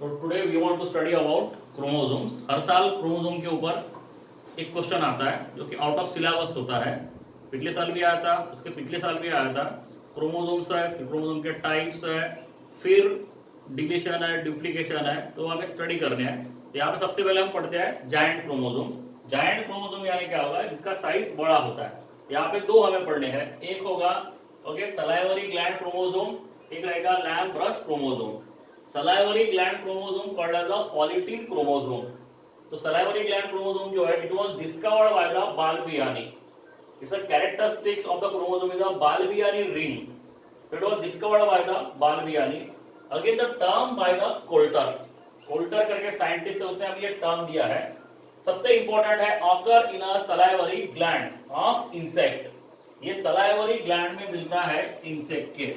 तो today we want to study about chromosomes. हर साल क्रोमोसोम के ऊपर एक क्वेश्चन आता है जो कि आउट ऑफ सिलेबस होता है। पिछले साल भी आया था, उसके पिछले साल भी आया था। क्रोमोसोम्स है, क्रोमोसोम के टाइप्स है, फिर डिलीशन है, डुप्लीकेशन है, तो हमें स्टडी करने हैं। तो यहाँ पे सबसे पहले हम पढ़ते हैं जायंट क्रोमोसोम। जायंट क्रोमोसोम यानी क्या होगा, जिसका साइज बड़ा होता है। यहाँ पे दो हमें पढ़ने हैं। एक होगा सलाइवरी ग्लैंड क्रोमोसोम, एक रहेगा lampbrush chromosome. Salivary gland chromosome called as a polytene chromosome. तो सलाइवरी ग्लैंड क्रोमोसोम जो है, it was discovered by the Balbiani. It's a characteristics of the chromosome is a Balbiani ring. It was discovered by the Balbiani. Again the term by the Kolter. Kolter करके scientist है, उसने अभी ये term दिया है। सबसे important है occur in a salivary gland of insect. ये सलाइवरी ग्लैंड में मिलता है इंसेक्ट के।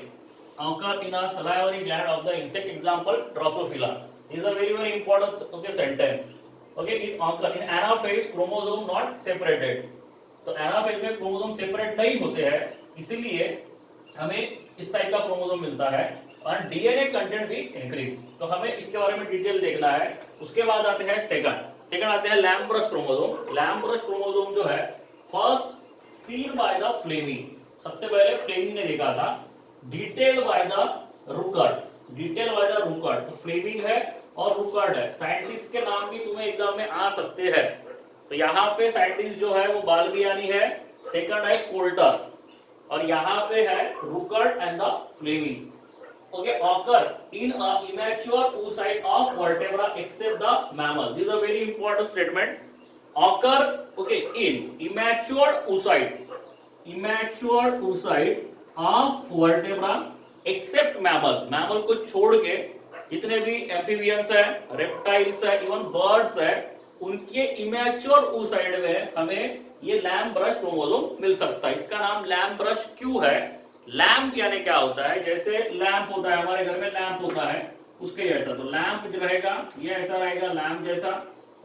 occur in a salivary gland of the insect, example Drosophila. This is a very important sentence. It occur in anaphase, chromosome not separated. तो anaphase में chromosome separate नहीं होते हैं, इसीलिए हमें इस टाइप का क्रोमोसोम मिलता है और डीएनए कंटेंट भी इंक्रीज। तो हमें इसके बारे में डिटेल देखना है। उसके बाद आते हैं सेकंड आते हैं lampbrush chromosome. Lampbrush chromosome जो है first seen by the Flemming. सबसे पहले फ्लेमिंग ने देखा था। Detail by the Ruckert. Detail by the Ruckert. तो फ्लेमिंग है और रुकर्ट है। साइंटिस्ट के नाम भी तुम्हें एग्जाम में आ सकते हैं। तो यहाँ पे साइंटिस्ट जो है वो बाल्बियानी है, सेकंड है कोल्टर, और यहाँ पे है Ruckert and the Flemming. occur in a immature oocyte of vertebra except the mammal. This is a very important statement. Occur in immature oocyte of vertebra except mammal. Mammal को छोड़ के जितने भी एम्फीबियंस है, रेप्टाइल्स है, even birds है, उनके immature oocyte में हमें ये लैम्ब ब्रश क्रोमोसोम मिल सकता है। इसका नाम लैम्ब ब्रश क्यों है? लैम्प यानी क्या होता है, जैसे लैंप होता है, हमारे घर में लैंप होता है, उसके जैसा। तो लैंप जो रहेगा ये ऐसा रहेगा, लैंप जैसा।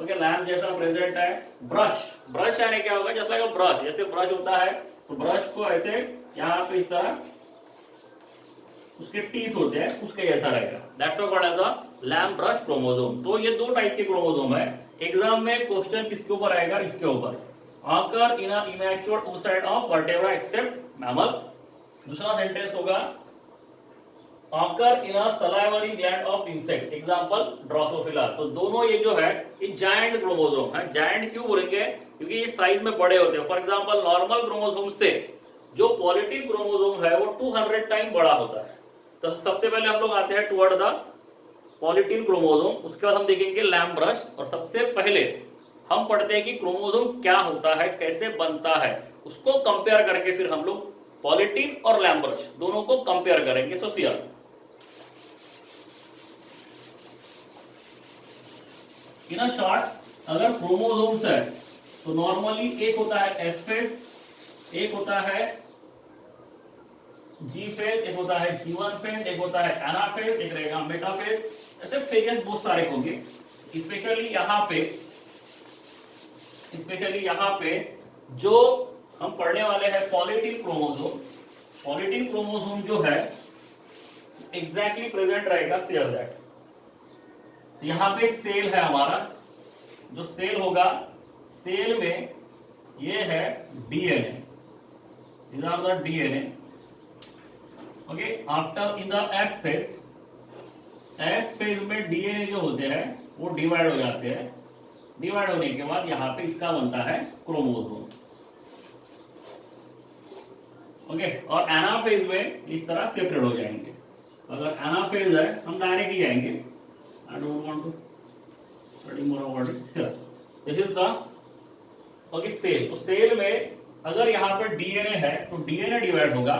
लैंप जैसा प्रेजेंट है। ब्रश यानी क्या होगा, जैसा का ब्रश, जैसे ब्रश होता है तो ब्रश को ऐसे यहाँ पे इस तरह उसके टीथ होते हैं, उसके जैसा रहेगा। That's what called as a lampbrush chromosome. तो ये दो टाइप के क्रोमोसोम है। एग्जाम में क्वेश्चन किसके ऊपर आएगा, इसके ऊपर। Occur in a immature oocyte of vertebra except mammal. दूसरा सेंटेंस होगा occur in a salivary gland of insect, example Drosophila. तो दोनों ये जो है ये जायंट क्रोमोसोम है। जायंट क्यों बोलेंगे, क्योंकि ये साइज में बड़े होते हैं। फॉर एग्जांपल नॉर्मल क्रोमोसोम से जो पॉलीटीन क्रोमोसोम है वो 200 टाइम बड़ा होता है। तो सबसे पहले हम लोग आते हैं टुवर्ड द पॉलीटीन क्रोमोसोम, उसके बाद हम देखेंगे लैम्ब ब्रश, और सबसे पहले हम पढ़ते हैं कि क्रोमोसोम क्या होता है, कैसे बनता है, उसको कंपेयर करके फिर हम लोग पॉलीटीन और लैम्ब ब्रश दोनों को कंपेयर करेंगे। सो सियर इन अ शॉर्ट, अगर क्रोमोसोम्स है तो नॉर्मली एक होता है एस फेज, एक होता है जी फेज, एक होता है G1 फेज, एक होता है एनाफेज, एक रहेगा मेटाफेज। ऐसे फेजेस बहुत सारे होंगे। स्पेशली यहाँ पे जो हम पढ़ने वाले हैं पॉलीटीन क्रोमोसोम। पॉलीटीन क्रोमोसोम जो है एग्जैक्टली प्रेजेंट रहेगा सियर दैट। यहाँ पे सेल है हमारा, जो सेल होगा, सेल में ये है DNA. these are the DNA. After in the S phase में डीएनए जो होते हैं वो डिवाइड हो जाते हैं। डिवाइड होने के बाद यहाँ पे इसका बनता है क्रोमोसोम। और एनाफेज में इस तरह सेपरेट हो जाएंगे। अगर एनाफेज है हम डायरेक्ट ही जाएंगे। I don't want to study more about it. This is the cell. तो सेल में अगर यहाँ पर डीएनए है तो डीएनए डिवाइड होगा,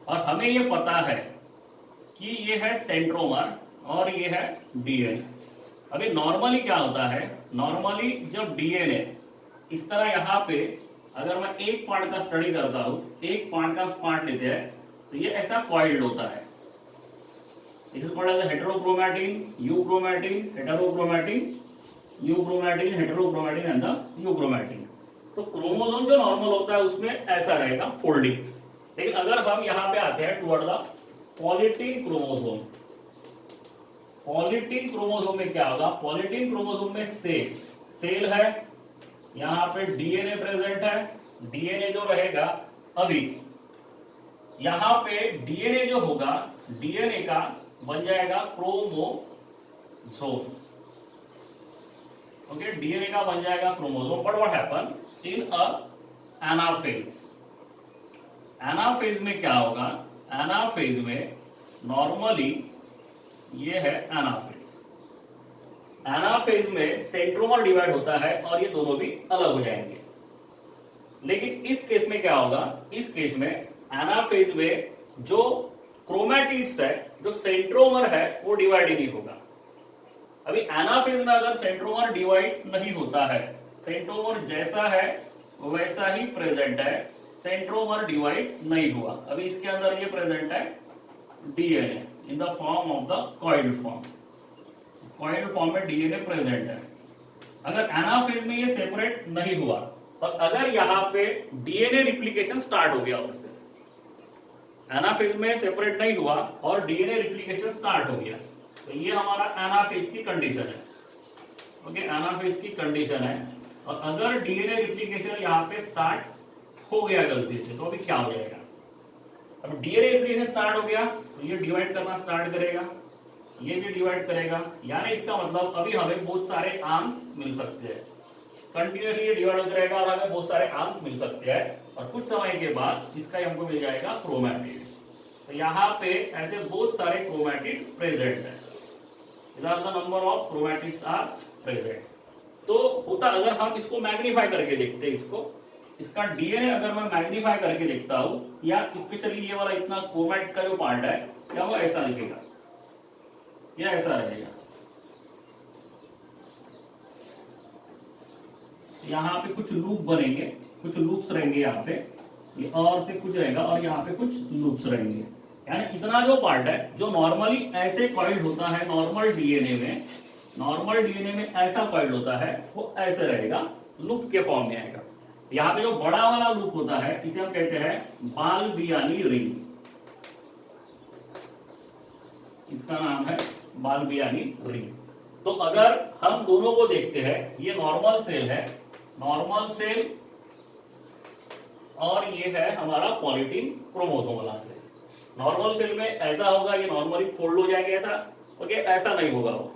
और हमें ये पता है कि ये है सेंट्रोमर और ये है डीएनए। अभी नॉर्मली क्या होता है, नॉर्मली जब डीएनए इस तरह यहाँ पे, अगर मैं एक पार्ट का स्टडी करता हूँ, एक पार्ट का पार्ट लेते हैं, तो ये ऐसा कॉइल्ड होता है। इसे पढ़ा जाए heterochromatin, euchromatin, heterochromatin, euchromatin, heterochromatin and the euchromatin. तो क्रोमोसोम जो नॉर्मल होता है उसमें ऐसा रहेगा फोल्डिंग्स। लेकिन अगर हम यहाँ पे आते हैं toward the polytene chromosome, polytene chromosome में क्या होगा, पॉलीटीन क्रोमोसोम में सेल है, यहाँ पे डीएनए प्रेजेंट है, डीएनए जो रहेगा अभी यहाँ पे डीएनए जो होगा, डीएनए का बन जाएगा क्रोमोसोम। ओके, डीएनए का बन जाएगा chromosome. But what happen in a anaphase, anaphase में क्या होगा, एनाफेज में नॉर्मली ये है एनाफेज, एनाफेज में सेंट्रोमर डिवाइड होता है और ये दोनों भी अलग हो जाएंगे। लेकिन इस केस में क्या होगा, इस केस में एनाफेज में जो क्रोमैटिड्स है, जो सेंट्रोमर है, वो डिवाइड ही नहीं होगा। अभी एनाफेज में अगर सेंट्रोमर डिवाइड नहीं होता है, सेंट्रोमर जैसा है वैसा ही प्रेजेंट है, सेंट्रोमर डिवाइड नहीं हुआ। अभी इसके अंदर ये प्रेजेंट है DNA in the form of the coiled form, coiled form में डीएनए प्रेजेंट है। अगर एनाफेज में ये सेपरेट नहीं हुआ और अगर यहाँ पे डीएनए रिप्लिकेशन स्टार्ट हो गया, उससे एनाफेज में सेपरेट नहीं हुआ और डीएनए रिप्लिकेशन स्टार्ट हो गया, तो ये हमारा एनाफेज की कंडीशन है। ओके, एनाफेज की कंडीशन है। और अगर डीएनए रिप्लिकेशन यहाँ पे स्टार्ट हो गया गलती से, तो अभी क्या हो जाएगा, अब डीएनए रिप्लिकेशन स्टार्ट हो गया तो ये डिवाइड करना स्टार्ट करेगा, ये भी डिवाइड करेगा, यानी इसका मतलब अभी हमें बहुत सारे आर्म्स मिल सकते हैं, कंटिन्यूसली ये डिवाइड होता रहेगा और हमें बहुत सारे आर्म्स मिल सकते हैं और कुछ समय के बाद इसका हमको मिल जाएगा क्रोमैटिड। तो यहाँ पे ऐसे बहुत सारे क्रोमैटिड प्रेजेंट है, इधर the number of chromatids are present. तो होता, अगर हम इसको मैग्नीफाई करके देखते हैं, इसका डीएनए अगर मैं मैग्नीफाई करके देखता हूँ, या स्पेशली ये वाला इतना क्रोमैटिड का जो पार्ट है, क्या वो ऐसा दिखेगा, या ऐसा रहेगा, यहाँ पे कुछ लूप बनेंगे, कुछ लूप्स रहेंगे यहाँ पे, ये और से कुछ रहेगा और यहाँ पे कुछ लूप्स रहेंगे। यानी इतना जो पार्ट है जो नॉर्मली ऐसे कॉइल्ड होता है, नॉर्मल डीएनए में ऐसा कॉइल्ड होता है, वो ऐसे रहेगा, लूप के फॉर्म में आएगा। यहाँ पे जो बड़ा वाला लूप होता है इसे हम कहते हैं बालबियानी रिंग, इसका नाम है बालबियानी रिंग। तो अगर हम दोनों को देखते हैं, ये नॉर्मल सेल है, नॉर्मल सेल, और ये है हमारा पॉलीटीन क्रोमोसोम वाला सेल। नॉर्मल सेल में ऐसा होगा, ये नॉर्मली फोल्ड हो जाएगा ऐसा, ओके, ऐसा नहीं होगा वो।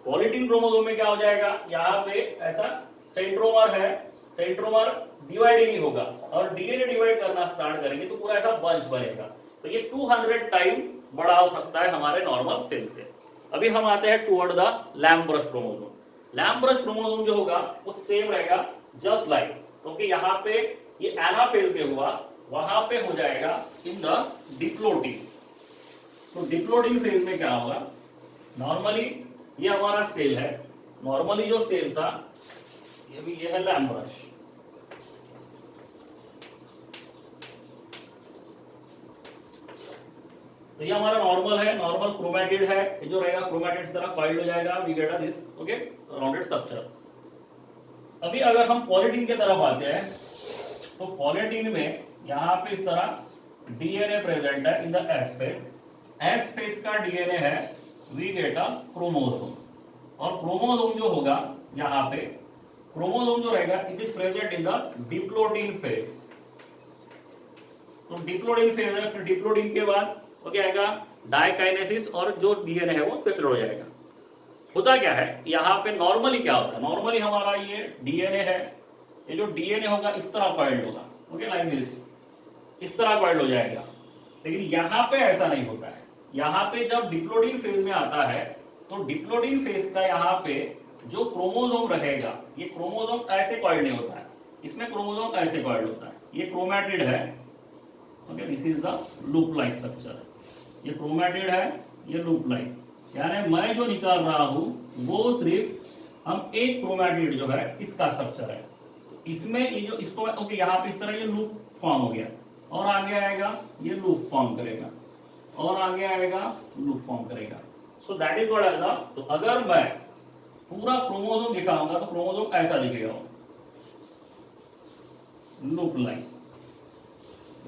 पॉलीटीन क्रोमोसोम में क्या हो जाएगा, यहाँ पे ऐसा सेंट्रोमर है, सेंट्रोमर डिवाइड ही नहीं होगा और डीएनए डिवाइड करना स्टार्ट करेंगे तो पूरा ऐसा बंच बनेगा। तो ये 200 टाइम बड़ा हो सकता है हमारे नॉर्मल सेल से। अभी हम आते हैं टुवर्ड द लैम्ब्रस क्रोमोसोम। लैम्ब्रस क्रोमोसोम जो होगा वो सेम रहेगा, जस्ट लाइक, क्योंकि यहाँ पे ये एनाफेज में हुआ, वहां पे हो जाएगा इन द डिप्लोटिन। तो डिप्लोटिन फेज में क्या होगा, नॉर्मली ये हमारा सेल है, नॉर्मली जो सेल था ये भी, ये है लैम्ब्रस। तो ये हमारा नॉर्मल है, नॉर्मल क्रोमैटिड है, ये जो रहेगा क्रोमैटिड इस तरह कॉइल्ड हो जाएगा, we get this, okay, rounded structure. अभी अगर हम पॉलीटीन की तरफ आते हैं, तो पॉलीटीन में यहाँ पे इस तरह डीएनए प्रेजेंट है in the S phase, S phase का डीएनए है, वी गेट अ क्रोमोसोम। और क्रोमोसोम जो होगा यहाँ पे, क्रोमोसोम जो रहेगा it is present in the diplotene phase. तो डिप्लोटिन फेज है, फिर डिप्लोटिन के बाद तो क्या आएगा, डाइकाइनेसिस, और जो डीएनए है वो सेपरेट हो जाएगा। होता क्या है, यहाँ पे नॉर्मली क्या होता है, नॉर्मली हमारा ये डीएनए है, ये जो डीएनए होगा इस तरह कॉइल्ड होगा, ओके, लाइक दिस, इस तरह कॉइल्ड हो जाएगा। लेकिन यहाँ पे ऐसा नहीं होता है, यहाँ पे जब डिप्लोटिन फेज में आता है तो डिप्लोटिन फेज का यहाँ पे जो क्रोमोसोम रहेगा, ये क्रोमोसोम ऐसे कॉइल्ड नहीं होता है, इसमें क्रोमोसोम ऐसे कॉइल्ड होता है। ये क्रोमैटिड है, okay, this is the loop like structure, ये क्रोमैटिड है, ये लूप लाइक, यानी मैं जो निकाल रहा हूँ वो सिर्फ हम एक क्रोमैटिड जो है इसका स्ट्रक्चर है। इसमें ये जो इसको, ओके, यहाँ पे इस तरह ये लूप फॉर्म हो गया, और आगे आएगा ये लूप फॉर्म करेगा, और आगे आएगा लूप फॉर्म करेगा। सो दैट इज व्हाट आएगा। तो अगर मैं पूरा क्रोमोसोम दिखाऊंगा तो क्रोमोसोम ऐसा दिखेगा, लूप लाइन,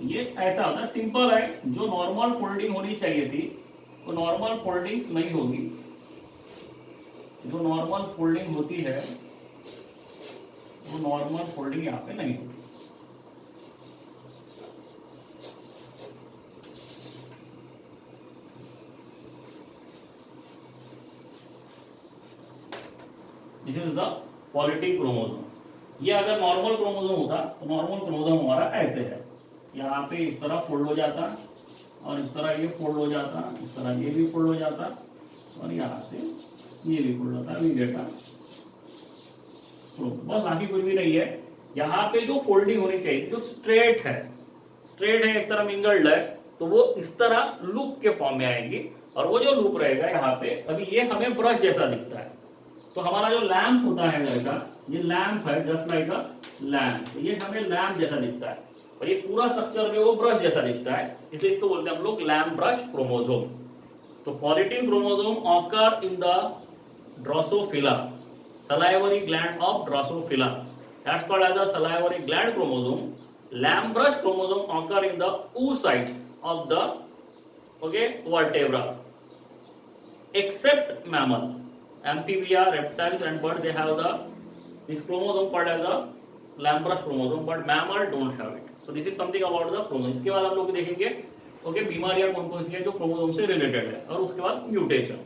ये ऐसा होता है, सिंपल है। जो नॉर्मल फोल्डिंग होनी चाहिए थी वो नॉर्मल फोल्डिंग्स नहीं होगी, जो नॉर्मल फोल्डिंग होती है वो नॉर्मल फोल्डिंग यहाँ पे नहीं होती। This is the politic chromosome. ये अगर नॉर्मल क्रोमोसोम होता तो नॉर्मल क्रोमोसोम हमारा ऐसे है, यहाँ पे इस तरह फोल्ड हो जाता और इस तरह ये फोल्ड हो जाता, इस तरह ये भी फोल्ड हो जाता और यहाँ से ये भी फोल्ड होता। वी गेट बस, बाकी कुछ भी नहीं है। यहाँ पे जो फोल्डिंग होनी चाहिए, जो स्ट्रेट है इस तरह मिंगल्ड है, तो वो इस तरह लूप के फॉर्म में आएंगी। और वो जो लूप रहेगा यहाँ पे, अभी ये हमें ब्रश जैसा दिखता है, तो हमारा जो लैंप होता है घर का, ये लैंप है, जस्ट लाइक अ लैंप, ये हमें लैंप जैसा दिखता है और ये पूरा स्ट्रक्चर में वो ब्रश जैसा दिखता है, इसलिए इसको बोलते हैं हम लोग लैंप ब्रश क्रोमोसोम। तो polytene chromosome occur in the Drosophila, salivary gland of Drosophila, that's called as a salivary gland chromosome. Lamb brush chromosome occur in the oocytes of the vertebra, except mammal, amphibia, reptiles and birds, they have this chromosome called as a lamb brush chromosome, but mammal don't have it. So this is something about the chromosome. इसके बाद हम लोग देखेंगे बीमारियां कौन कौन सी है जो क्रोमोसोम से रिलेटेड है, और उसके बाद म्यूटेशन।